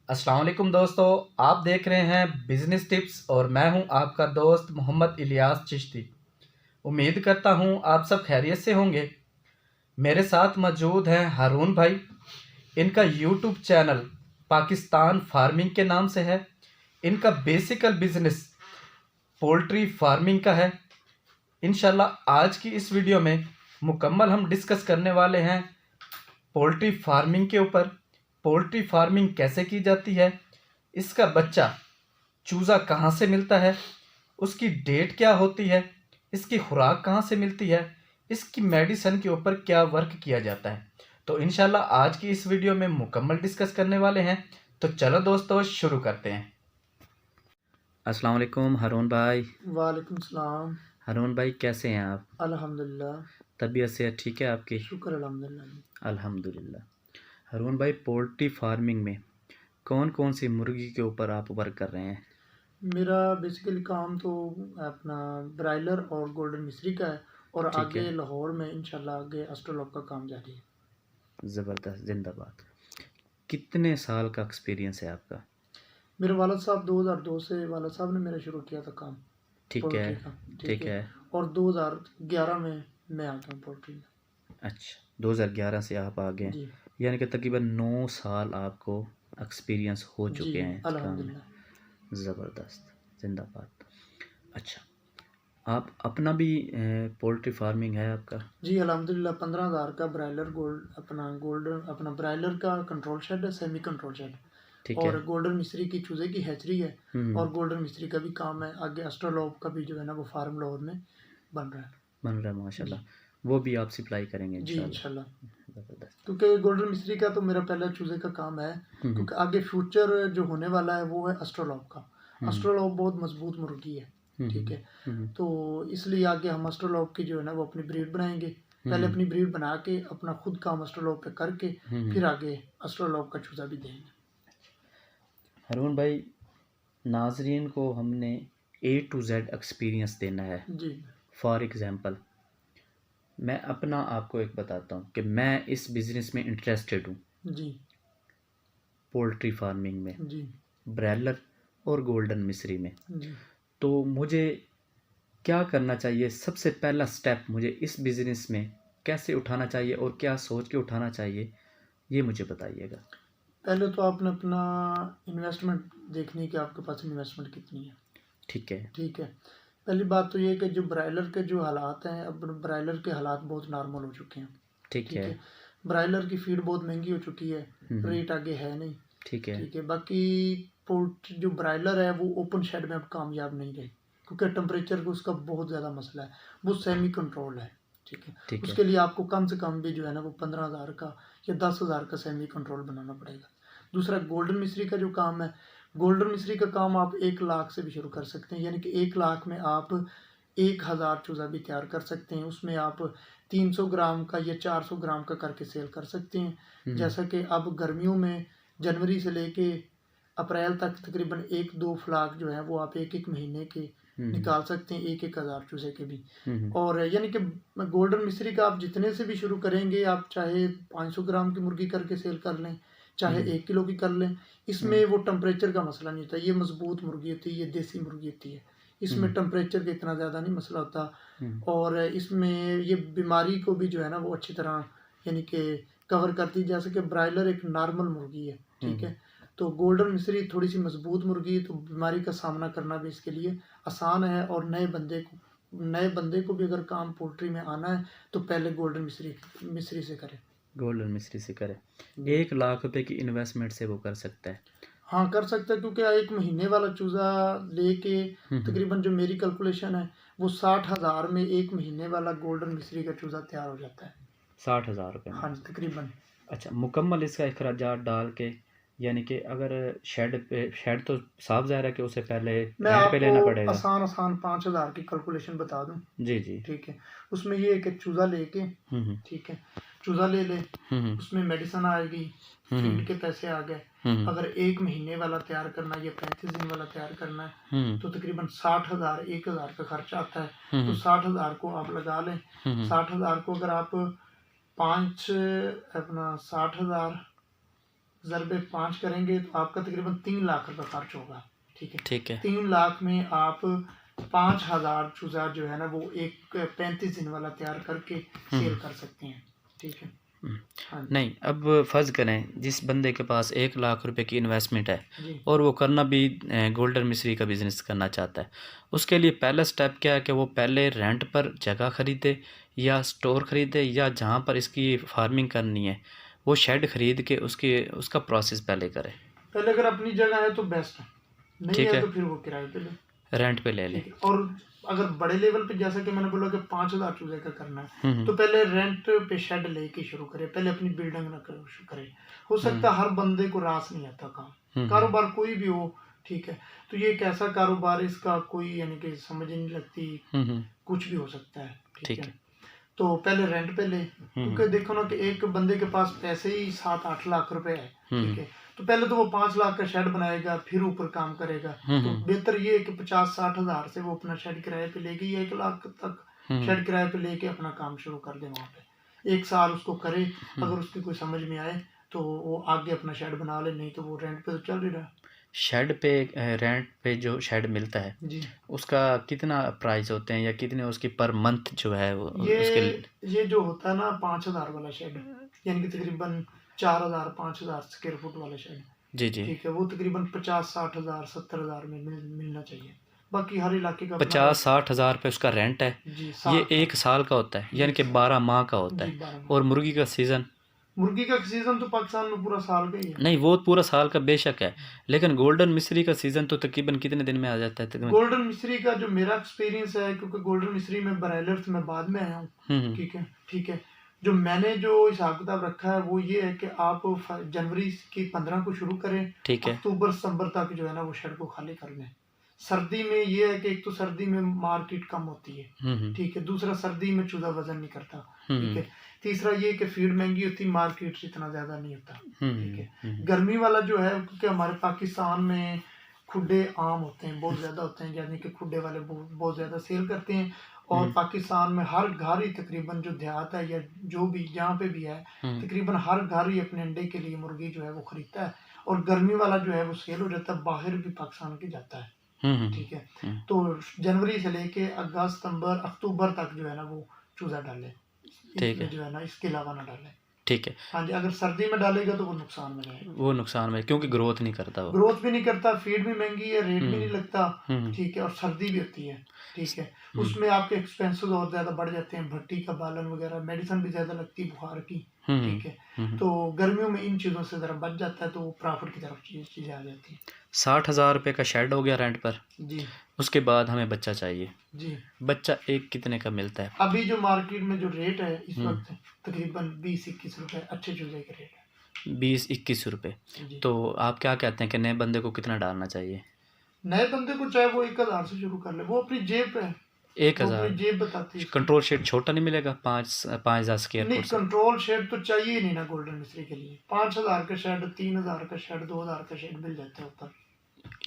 अस्सलाम वालेकुम दोस्तों, आप देख रहे हैं बिजनेस टिप्स और मैं हूं आपका दोस्त मोहम्मद इलियास चिश्ती। उम्मीद करता हूं आप सब खैरियत से होंगे। मेरे साथ मौजूद हैं हारून भाई। इनका यूट्यूब चैनल पाकिस्तान फार्मिंग के नाम से है। इनका बेसिकल बिजनेस पोल्ट्री फार्मिंग का है। इंशाल्लाह आज की इस वीडियो में मुकम्मल हम डिस्कस करने वाले हैं पोल्ट्री फार्मिंग के ऊपर। पोल्ट्री फार्मिंग कैसे की जाती है, इसका बच्चा चूज़ा कहाँ से मिलता है, उसकी डेट क्या होती है, इसकी खुराक कहाँ से मिलती है, इसकी मेडिसिन के ऊपर क्या वर्क किया जाता है। तो इंशाल्लाह आज की इस वीडियो में मुकम्मल डिस्कस करने वाले हैं। तो चलो दोस्तों शुरू करते हैं। अस्सलाम वालेकुम हारून भाई। वालेकुम सलाम। हारून भाई कैसे हैं आप? अल्हम्दुलिल्लाह। तबीयत सेहत ठीक है आपकी? शुक्र अल्हम्दुलिल्लाह। अल्हम्दुलिल्लाह। हारून भाई, पोल्ट्री फार्मिंग में कौन कौन सी मुर्गी के ऊपर आप वर्क कर रहे हैं? मेरा बेसिकली काम तो अपना ब्रायलर और गोल्डन मिस्री का है और ठीक आगे है, लाहौर में इंशाल्लाह आगे एस्ट्रोलॉग का काम जारी है। ज़बरदस्त, जिंदाबाद। कितने साल का एक्सपीरियंस है आपका? मेरे वालद साहब 2002 से वालद साहब ने मेरा शुरू किया था काम ठीक है, पोल्ट्री का। ठीक ठीक है। है। और 2011 में मैं आ गया हूँ पोल्ट्री में। अच्छा, 2011 से आप आ गए, जी यानी कि तकरीबन 9 साल आपको एक्सपीरियंस हो जी चुके हैं इस काम में। अल्हम्दुलिल्लाह। ज़बरदस्त, जिंदाबाद। अच्छा, आप अपना भी पोल्ट्री फार्मिंग है आपका? जी अल्हम्दुलिल्लाह 15,000 का ब्रायलर गोल्डन अपना ब्रायलर का कंट्रोल शेड है, सेमी कंट्रोल शेड। ठीक है। और गोल्डन मिस्री की चूज़े की हैचरी है। हम्म। और गोल्डन मिस्री का भी काम है, आगे एस्ट्रोलॉब का भी जो है ना वो फार्म लाहौर में बन रहा है। बन रहा है जी माशाल्लाह। वो भी आप सप्लाई करेंगे जी इंशाल्लाह। इंशाल्लाह। ज़बरदस्त। क्योंकि गोल्डन मिस्री का तो मेरा पहला चूज़े का काम है। हम्म। क्योंकि आगे फ्यूचर जो होने वाला है वो है एस्ट्रोलॉब का। हम्म। एस्ट्रोलॉब बहुत मजबूत मुर्गी है। ठीक हम्म। है। हम्म। तो इसलिए आगे हम एस्ट्रोलॉब की जो है ना वो अपनी ब्रीड बनाएंगे। पहले हम्म। अपनी ब्रीड बना के अपना खुद काम एस्ट्रोलॉब पे करके हम्म। फिर आगे एस्ट्रोलॉब का चूज़ा भी देंगे। हारून भाई, नाजरीन को हमने A to Z एक्सपीरियंस देना है। जी फॉर एग्ज़ाम्पल, मैं अपना आपको एक बताता हूँ कि मैं इस बिज़नेस में इंटरेस्टेड हूँ, जी पोल्ट्री फार्मिंग में, जी ब्रैलर और गोल्डन मिस्री में। जी। तो मुझे क्या करना चाहिए? सबसे पहला स्टेप मुझे इस बिज़नेस में कैसे उठाना चाहिए और क्या सोच के उठाना चाहिए, ये मुझे बताइएगा। पहले तो आपने अपना इन्वेस्टमेंट देखनी है कि आपके पास इन्वेस्टमेंट कितनी है। ठीक है। ठीक है। पहली बात तो ये है कि जो ब्रायलर के जो हालात हैं, अब ब्रायलर के हालात बहुत नॉर्मल हो चुके हैं। ठीक ठीक है। है। ब्रायलर की फीड बहुत महंगी हो चुकी है। हम्म। रेट आगे है नहीं। ठीक है। ठीक है। बाकी पोल्ट्री जो ब्रायलर है वो ओपन शेड में अब कामयाब नहीं रही, क्योंकि टेम्परेचर का उसका बहुत ज़्यादा मसला है। वो सेमी कंट्रोल है। ठीक है। ठीक है। उसके लिए आपको कम से कम भी जो है ना वो 15,000 का या 10,000 का सेमी कंट्रोल बनाना पड़ेगा। दूसरा गोल्डन मिस्री का जो काम है, गोल्डन मिस्री का काम आप 1 लाख से भी शुरू कर सकते हैं। यानी कि 1 लाख में आप 1,000 चूज़ा भी तैयार कर सकते हैं। उसमें आप 300 ग्राम का या 400 ग्राम का करके सेल कर सकते हैं। जैसा कि अब गर्मियों में जनवरी से लेके अप्रैल तक तकरीबन 1-2 फ्लाक जो है वो आप एक एक महीने के निकाल सकते हैं, 1,000 चूज़े के भी। और यानी कि गोल्डन मिस्री का आप जितने से भी शुरू करेंगे, आप चाहे 500 ग्राम की मुर्गी करके सेल कर लें, चाहे 1 किलो की कर लें, इसमें वो टेम्परेचर का मसला नहीं होता। ये मजबूत मुर्गी होती है, ये देसी मुर्गी होती है। इसमें टेम्परेचर का इतना ज़्यादा नहीं मसला होता। और इसमें ये बीमारी को भी जो है ना वो अच्छी तरह यानी कि कवर करती है। जैसे कि ब्रायलर एक नॉर्मल मुर्गी है। ठीक है। तो गोल्डन मिस्री थोड़ी सी मजबूत मुर्गी है, तो बीमारी का सामना करना भी इसके लिए आसान है। और नए बंदे को भी अगर काम पोल्ट्री में आना है तो पहले गोल्डन मिस्री से करें। गोल्डन मिस्त्री से करें। 1 लाख रुपए की इन्वेस्टमेंट से वो कर सकता है। हाँ कर सकते हैं, क्योंकि एक महीने वाला चूज़ा लेके तकरीबन जो मेरी कैलकुलेशन है वो 60,000 में एक महीने वाला गोल्डन मिस्री का चूज़ा तैयार हो जाता है। 60,000 रुपये में? हाँ जी तकरीबन। अच्छा, मुकम्मल इसका अखराजात डाल के, यानी कि अगर शेड तो साफ ज़ाहिर है कि उसे पहले मैं रेंट पे आपको लेना पड़ेगा। आसान आसान 5,000 की कैलकुलेशन बता दूं। जी जी। ठीक है। उसमें ये है कि चूज़ा लेके, हम्म। ठीक है, चूज़ा ले ले, हम्म। उसमें मेडिसिन आएगी, फीड के पैसे आ गए। अगर एक महीने वाला तैयार करना है या 35 दिन वाला तैयार करना है तो तकरीबन 60,000 1,000 का खर्चा आता है। तो 60,000 को आप लगा लें। 60,000 को अगर आप पाँच अपना 60,000 ज़रबे 5 करेंगे तो आपका तकरीबन 3 लाख रुपए खर्च होगा। ठीक है, ठीक है। 3 लाख में आप 5,000 चूज़ा जो है ना वो एक 35 दिन वाला तैयार करके सेल कर सकते हैं। ठीक है। हाँ जी। नहीं, अब फ़र्ज़ करें जिस बंदे के पास 1 लाख रुपए की इन्वेस्टमेंट है जी और वो करना भी गोल्डन मिश्री का बिज़नेस करना चाहता है, उसके लिए पहला स्टेप क्या है कि वो पहले रेंट पर जगह ख़रीदे या स्टोर ख़रीदे, या जहाँ पर इसकी फार्मिंग करनी है वो शेड ख़रीद के उसका प्रोसेस पहले करे? पहले अगर अपनी जगह है तो बेस्ट है, नहीं ठीक है है, तो फिर वो किराए पे ले। रेंट पे ले लें। ठीक है। और अगर बड़े लेवल पे जैसा कि मैंने बोला कि 5,000 चूजे का करना है हुँ, तो पहले रेंट पे शेड लेके शुरू करे, पहले अपनी बिल्डिंग ना करे। हो सकता है हर बंदे को रास नहीं आता काम, कारोबार कोई भी हो। ठीक है। तो ये एक ऐसा कारोबार है, इसका कोई यानी कि समझ ही नहीं लगती, कुछ भी हो सकता है। ठीक है। तो पहले रेंट पे ले, क्योंकि देखो ना कि एक बंदे के पास पैसे ही 7-8 लाख रुपए है। ठीक है। तो पहले तो वो 5 लाख का शेड बनाएगा, फिर ऊपर काम करेगा। तो बेहतर ये है कि 50-60 हजार से वो अपना शेड किराए पे लेके या 1 लाख तक शेड किराए पे लेके अपना काम शुरू कर दे वहाँ पे। 1 साल उसको करे, अगर उसकी कोई समझ में आए तो वो आगे अपना शेड बना ले, नहीं तो वो रेंट पे तो चल ही रहा है। शेड पे रेंट पे जो शेड मिलता है जी उसका कितना प्राइस होते हैं या कितने उसकी पर मंथ जो है वो उसके ये जो होता है ना 5,000 वाला शेड, यानी कि तकरीबन 4,000-5,000 स्क्वायर फुट वाला शेड। जी जी ठीक है। वो तकरीबन 50-60 हजार 70 हजार में मिलना चाहिए। बाकी हर इलाके का अपना 50-60 हज़ार रुपये उसका रेंट है। जी ये 60 1 साल का होता है, यानी कि 12 माह का होता जी है। 12 और मुर्गी का सीज़न? मुर्गी का सीजन तो पाकिस्तान में पूरा साल का ही है। नहीं, वो पूरा साल का बेशक है, लेकिन गोल्डन मिश्री का सीज़न तो तकरीबन कितने दिन में आ जाता है तकरीबन? गोल्डन मिस्री का जो मेरा एक्सपीरियंस है, क्योंकि गोल्डन मिस्री में ब्रायलर्स में बाद में आया हूँ। ठीक है। ठीक है। जो मैंने जो हिसाब किताब रखा है वो ये है कि आप जनवरी की 15 को शुरू करें, ठीक है। अक्टूबर सितंबर तक जो है ना वो शेड को खाली कर लें। सर्दी में ये है कि एक तो सर्दी में मार्केट कम होती है। ठीक है। दूसरा, सर्दी में चूजा वजन नहीं करता। ठीक है। तीसरा ये कि फीड महंगी होती, मार्केट से इतना ज्यादा नहीं होता। ठीक है। गर्मी वाला जो है, क्योंकि हमारे पाकिस्तान में खुडे आम होते हैं, बहुत ज्यादा होते हैं, यानी कि खुडे वाले बहुत ज्यादा सेल करते हैं। और पाकिस्तान में हर घर ही तकरीबन जो देहात है या जो भी जहाँ पे भी है, तकरीबन हर घर ही अपने अंडे के लिए मुर्गी जो है वो खरीदता है। और गर्मी वाला जो है वो सेल हो जाता है, बाहर भी पाकिस्तान के जाता है। ठीक है। तो जनवरी से लेके अगस्त सितंबर अक्टूबर तक जो है ना वो चूजा डाले, इसमें जो है ना इसके अलावा ना डाले। ठीक है। हाँ जी। अगर सर्दी में डालेगा तो वो नुकसान में रहेगा। वो नुकसान में, क्योंकि ग्रोथ नहीं करता वो। ग्रोथ भी नहीं करता, फीड भी महंगी है, रेट भी नहीं लगता। ठीक है। और सर्दी भी होती है। ठीक है। उसमें आपके एक्सपेंसेस और ज्यादा बढ़ जाते हैं, भट्टी का बालन वगैरह, मेडिसिन भी ज्यादा लगती है बुखार की। ठीक है। तो गर्मियों में इन चीजों से जरा बच जाता है, तो वो प्रॉफिट की तरफ चीजें आ जाती है। 60,000 रुपये का शेड हो गया रेंट पर। जी उसके बाद हमें बच्चा चाहिए। जी। बच्चा एक कितने का मिलता है? अभी जो मार्केट में जो रेट है इस वक्त तकरीबन 20-21 रुपए अच्छे चूजे के रेट है। 20-21 रुपये। तो आप क्या कहते हैं कि नए बंदे को कितना डालना चाहिए? नए बंदे को चाहे वो 1,000 से शुरू कर ले, वो अपनी जेब पे है, 1,000? जेब बताती है। कंट्रोल शेड छोटा नहीं मिलेगा? 5,000 स्क्वायर नहीं, फुट से? कंट्रोल शेड तो चाहिए ही नहीं ना गोल्डन मिस्त्री के लिए। 5,000 का शेड, 3,000 का शेड, 2,000 का शेड मिल जाता है ऊपर।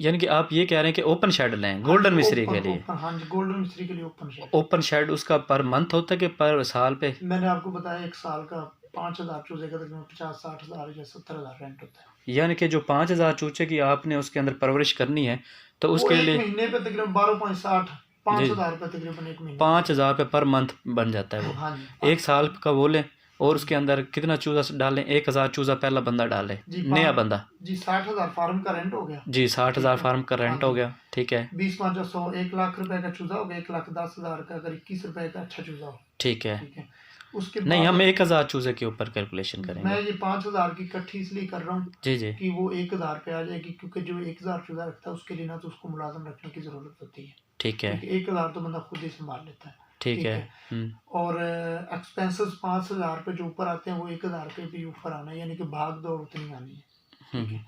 यानी कि आप ये कह रहे हैं कि ओपन शेड लें गोल्डन मिस्त्री के लिए? हाँ जी, गोल्डन मिस्त्री के लिए ओपन शेड। ओपन शेड उसका पर मंथ होता है कि पर साल पे? मैंने आपको बताया 1 साल का 5,000 चूजे का तकरीबन 50-60 हजार या 70 हजार रेंट होता है। यानी कि जो 5,000 चूचे की आपने उसके अंदर परवरिश करनी है तो उसके वो लिए एक महीने पे तकरीबन 12.60 5,000 रुपये तकरीबन एक महीने। 5,000 रुपये पर मंथ बन जाता है वो। हाँ जी। 1 साल का वो लें और उसके अंदर कितना चूजा डालें? 1,000 चूजा पहला बंदा डाले, नया बंदा। जी 60,000 फार्म का रेंट हो गया। जी 60,000 फार्म का रेंट हो गया। ठीक है। 20-500 1 लाख रुपए का चूजा हो गया, 1,10,000 का अगर 21 रुपए का अच्छा चूजा हो। ठीक है। ठीक है। उसके नहीं, बाद हम 1,000 चूजे के ऊपर कैलकुलेशन मैं करेंगे। ये 5,000 की इकट्ठी इसलिए कर रहा हूँ जी जी। कि वो 1,000 पे आ जाएगी, क्योंकि जो 1,000 चूजा रखता है उसके लिए ना तो उसको मुलाजम रखने की जरूरत होती है। ठीक है। 1,000 तो बंदा खुद ही संभाल लेता है। ठीक है। और एक्सपेंसेस 5,000 पे जो ऊपर आते हैं वो 1,000 पे भी ऊपर आना है, यानी कि भाग दौड़ उतनी आनी है।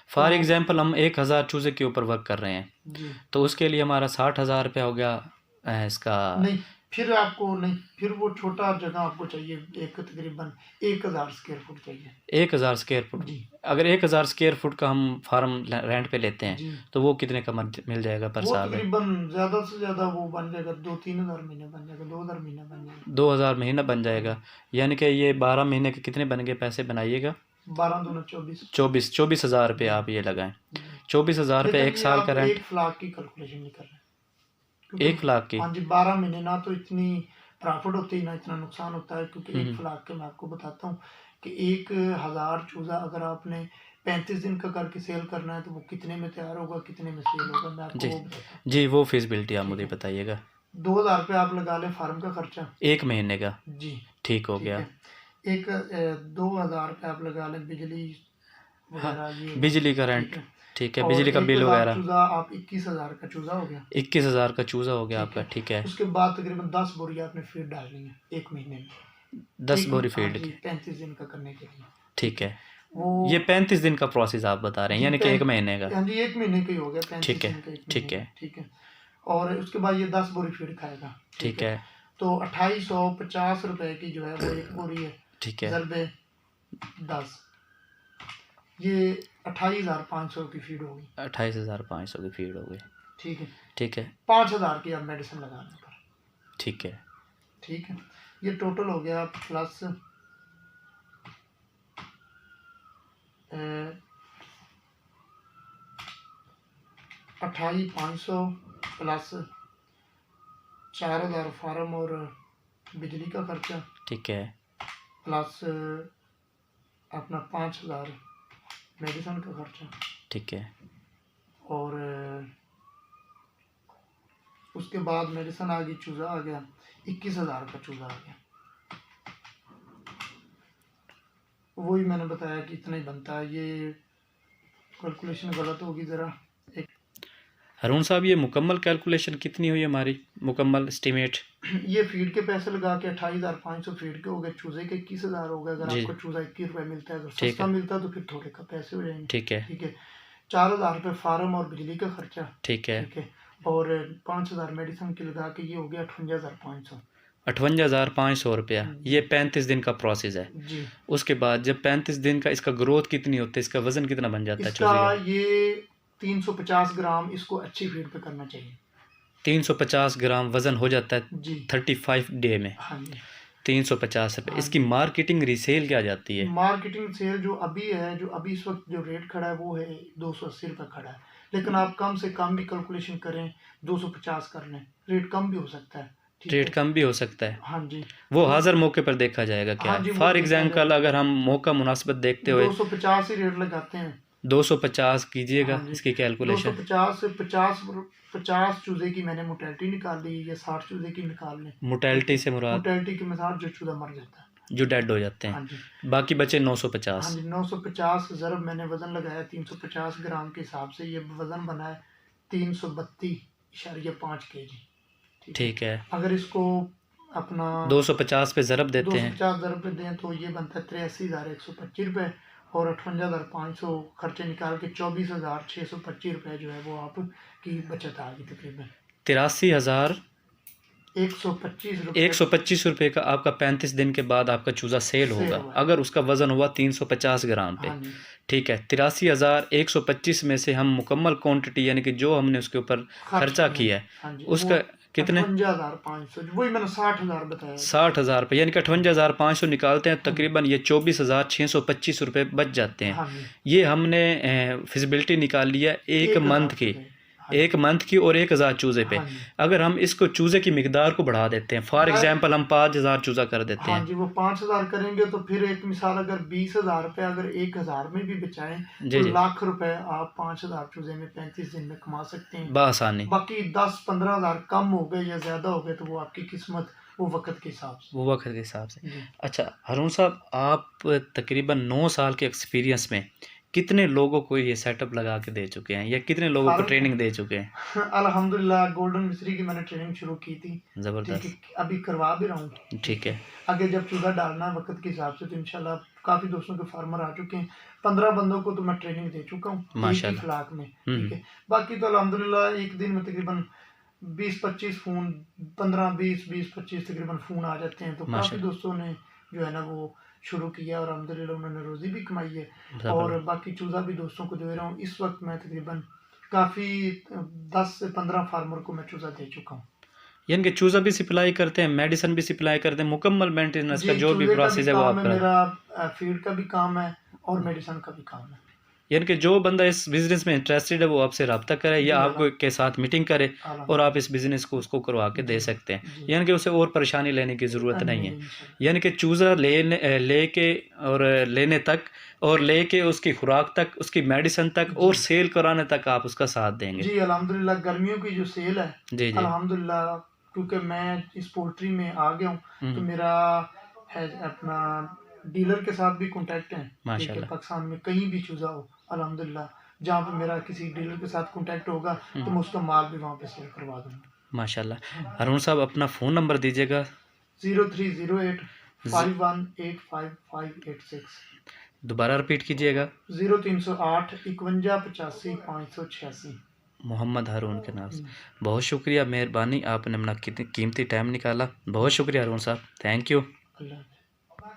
फॉर एग्जाम्पल हम 1,000 चूजे के ऊपर वर्क कर रहे हैं जी। तो उसके लिए हमारा 60,000 रुपया हो गया इसका। नहीं, फिर आपको नहीं, फिर वो छोटा जगह आपको चाहिए, एक तकरीबन 1,000 स्क्वायर फुट चाहिए। 1,000 स्क्वायर फुट? जी। अगर 1,000 स्क्वायर फुट का हम फार्म रेंट पे लेते हैं जी। तो वो कितने का मिल जाएगा पर वो साल? तकरीबन ज्यादा से ज्यादा वो बन जाएगा 2-3 हजार महीने बन जाएगा, 2,000 महीने बन जाएगा। 2,000 महीना बन जाएगा। यानी कि ये 12 महीने के कितने बन गए? पैसे बनाइएगा। 12 दूना 24। 24,000 रुपये आप ये लगाएं। 24,000 रुपये एक साल का रेंट। 1 लाख की कैलकुलेशन नहीं कर रहे, 1 लाख की। हाँ जी 12 महीने ना तो इतनी प्रॉफिट होती है ना इतना नुकसान होता है, क्योंकि 1 लाख के मैं आपको बताता हूँ कि 1,000 चूजा अगर आपने 35 दिन का करके सेल करना है तो वो कितने में तैयार होगा, कितने में सेल होगा, मैं आपको वो बताता हूँ। जी वो फिजिबिलिटी आप मुझे बताइएगा। 2,000 रुपये आप लगा लें फार्म का खर्चा 1 महीने का। जी ठीक हो गया। एक 2,000 रुपये आप लगा लें बिजली वगैरह, ये बिजली का रेंट, ठीक है, बिजली का बिल वगैरह। चूजा आप 21,000 का चूजा हो गया। 21,000 का चूजा हो गया आपका, ठीक है। उसके बाद तकरीबन 10 बोरी आपने फीड डालनी है 1 महीने में। 10 बोरी फीड की, 35 दिन का करने के लिए, ठीक है। वो ये 35 दिन का प्रोसेस आप बता रहे हैं, यानी कि 1 महीने का। हाँ जी 1 महीने का ही हो गया, 35 ठीक है, दिन का 1 ठीक महीने है, का, ठीक है। और उसके बाद ये 10 बोरी फीड खाएगा, ठीक है। तो 2850 रुपए की जो है वो 1 बोरी है, ठीक है। ज़रबे 10, ये 28,500 की फीड होगी। 28,500 की फीड हो गई, ठीक है, ठीक है। 5,000 की आप मेडिसिन लगाने पर, ठीक है, ठीक है। ये टोटल हो गया प्लस 28,500 प्लस 4,000 फार्म और बिजली का खर्चा, ठीक है। प्लस अपना 5,000 मेडिसिन का खर्चा, ठीक है। और उसके बाद मेडिसिन आ गई, चूज़ा आ गया, 21,000 का चूज़ा आ गया। वही मैंने बताया कि इतना ही बनता है। ये कैलकुलेशन गलत होगी ज़रा। हरून साहब ये मुकम्मल कैलकुलेशन कितनी हुई हमारी, मुकम्मल एस्टीमेट? ये फीड के पैसे लगा के 28,500 फीड के हो गए, चूज़े के 21,000 हो गए। अगर जी। आपको चूज़ा 21 रुपये मिलता है, अगर ठीक सस्ता है। मिलता है तो फिर थोड़े का पैसे हो जाएंगे। ठीक है, ठीक है। 4,000 रुपये फार्म और बिजली का खर्चा, ठीक है। ठीक है। और 5,000 मेडिसिन के लगा के ये हो गया 58,500। 58,500 रुपया। ये 35 दिन का प्रोसेस है जी। उसके बाद जब 35 दिन का, इसका ग्रोथ कितनी होती है, इसका वजन कितना बन जाता है चूजे इसका का? ये 350 ग्राम इसको अच्छी फीड पे करना चाहिए। 350 ग्राम वजन हो जाता है जी। 35 डे में। हाँ जी। 350 रुपये। हाँ इसकी जी। मार्केटिंग रीसेल क्या जाती है? मार्केटिंग सेल जो अभी है, जो अभी इस वक्त जो रेट खड़ा है वो है 280 रुपये खड़ा है, लेकिन आप कम से कम भी कैलकुलेशन करें 250 कर लें, रेट कम भी हो सकता है। ठीक रेट है। कम भी हो सकता है। हाँ जी। वो हाजिर मौके पर देखा जाएगा क्या? हाँ जी, वो फॉर देखा एग्जाम्पल जाएगा। अगर हम मौका मुनासिबत देखते हुए 250 ही रेट लगाते हैं। 250 कीजिएगा हाँ जी। इसकी कैलकुलेशन। 250 से 50 चूजे की मैंने मोटेलिटी निकाल ली, या 60 चूजे की निकाल लें। मोटेलिटी से मुराद मोटेलिटी के मिसाल जो चूजा मर जाता है, जो डेड हो जाते हैं। हाँ जी। बाकी बचे हाँ 950। जी 950 ज़रब मैंने वज़न लगाया 350 ग्राम के हिसाब से, ये वज़न बना है 332.5 kg। ठीक है। अगर इसको अपना 250 पे ज़रब देते हैं 250 ज़रब पे दें तो ये बनता है 83,125 रुपये, और 58,500 खर्चे निकाल के 24,625 रुपये जो है वो आपकी बचत आ गई तकरीबन 83,125 रुपये का आपका 35 दिन के बाद आपका चूज़ा सेल होगा हुआ। अगर उसका वज़न हुआ 350 ग्राम पे। हाँ जी। ठीक है। 83,125 में से हम मुकम्मल क्वांटिटी यानी कि जो हमने उसके ऊपर खर्चा किया है, हाँ जी, उसका कितने? 58,500, वही मैंने 60,000 बताया। 60,000 रुपये, यानी कि 58,500 निकालते हैं तकरीबन ये 24,625 रुपये बच जाते हैं। हाँ जी। ये हमने फिजिबिलिटी निकाल लिया एक मंथ की, हाँ एक मंथ की और 1,000 चूज़े पे। हाँ जी। अगर हम इसको चूज़े की मिकदार को बढ़ा देते हैं, फॉर एग्जांपल हम 5,000 चूज़ा कर देते हाँ हैं। जी, वो 5,000 करेंगे तो फिर एक मिसाल अगर 20,000 रुपये अगर 1,000 में भी बचाएं जी तो जी, लाख रुपए आप 5,000 चूजे में 35 दिन में कमा सकते हैं बआसानी। बाकी 10-15,000 कम हो गए या ज़्यादा हो गए तो वो आपकी किस्मत, वो वक्त के हिसाब से। वो वक्त के हिसाब से। जी। अच्छा हरून साहब, आप तकरीबन 9 साल के एक्सपीरियंस में कितने लोगों को ये सेटअप लगा के दे चुके हैं या कितने लोगों को फार्म ट्रेनिंग दे चुके हैं? अल्हम्दुलिल्लाह गोल्डन मिस्री की मैंने ट्रेनिंग शुरू की थी। ठीक ज़बरदस्त। है, अभी करवा भी रहा हूँ। ठीक है। आगे जब चूजा डालना है वक्त के हिसाब से तो इंशाल्लाह काफ़ी दोस्तों के फार्मर आ चुके हैं। 15 बंदों को तो मैं ट्रेनिंग दे चुका हूँ एक ही माशाल्लाह। खुराक में। ठीक है, बाकी तो अल्हम्दुलिल्लाह एक दिन में तकरीबन 20-25 फ़ोन, 15-20-20-25 तकरीबन फ़ोन आ जाते हैं, तो काफ़ी माशाल्लाह। दोस्तों ने जो है ना वो शुरू किया और अल्हम्दुलिल्लाह उन्होंने रोज़ी भी कमाई है। ज़बरदस्त। और बाकी चूज़ा भी दोस्तों को दे रहा हूँ। इस वक्त मैं तकरीबन काफ़ी 10 से 15 फार्मर को मैं चूज़ा दे चुका हूँ। यानी कि चूज़ा भी सप्लाई करते हैं, मेडिसिन भी सप्लाई करते हैं, मुकम्मल मेंटेनेंस का जी, जो भी चूजे का प्रोसेस भी है वो काम आप है करें। मेरा, फीड का भी काम है और मेडिसिन का भी काम है। यानी कि जो बंदा इस बिज़नेस में इंटरेस्टेड है वो आपसे रब्ता करे या आपको के साथ मीटिंग करे और आप इस बिज़नेस को उसको करवा के दे सकते हैं, यानी कि उसे और परेशानी लेने की ज़रूरत नहीं है। यानी कि चूज़ा लेके और लेने तक और लेके उसकी खुराक तक, उसकी मेडिसिन तक और सेल कराने तक आप उसका साथ देंगे। जी अल्हम्दुलिल्लाह, गर्मियों की जो सेल है जी जी अल्हम्दुलिल्लाह, क्योंकि मैं इस पोल्ट्री में आ गया हूँ तो मेरा है अपना डीलर के साथ भी कांटेक्ट है। ठीक है, माशाल्लाह। पाकिस्तान में कहीं भी चूज़ा हो अल्हम्दुलिल्लाह, जहाँ पे मेरा किसी डीलर के साथ कांटेक्ट होगा तो मैं उसका माल भी वहाँ पे सेल करवा दूँगा। माशाल्लाह। हारून साहब अपना फ़ोन नंबर दीजिएगा। 0308 51855586। दोबारा रिपीट कीजिएगा। 0308 51 85 586। मोहम्मद हारून के नाम से। बहुत शुक्रिया, मेहरबानी, आपने अपना कीमती टाइम निकाला। बहुत शुक्रिया हारून साहब, थैंक यू। अल्लाह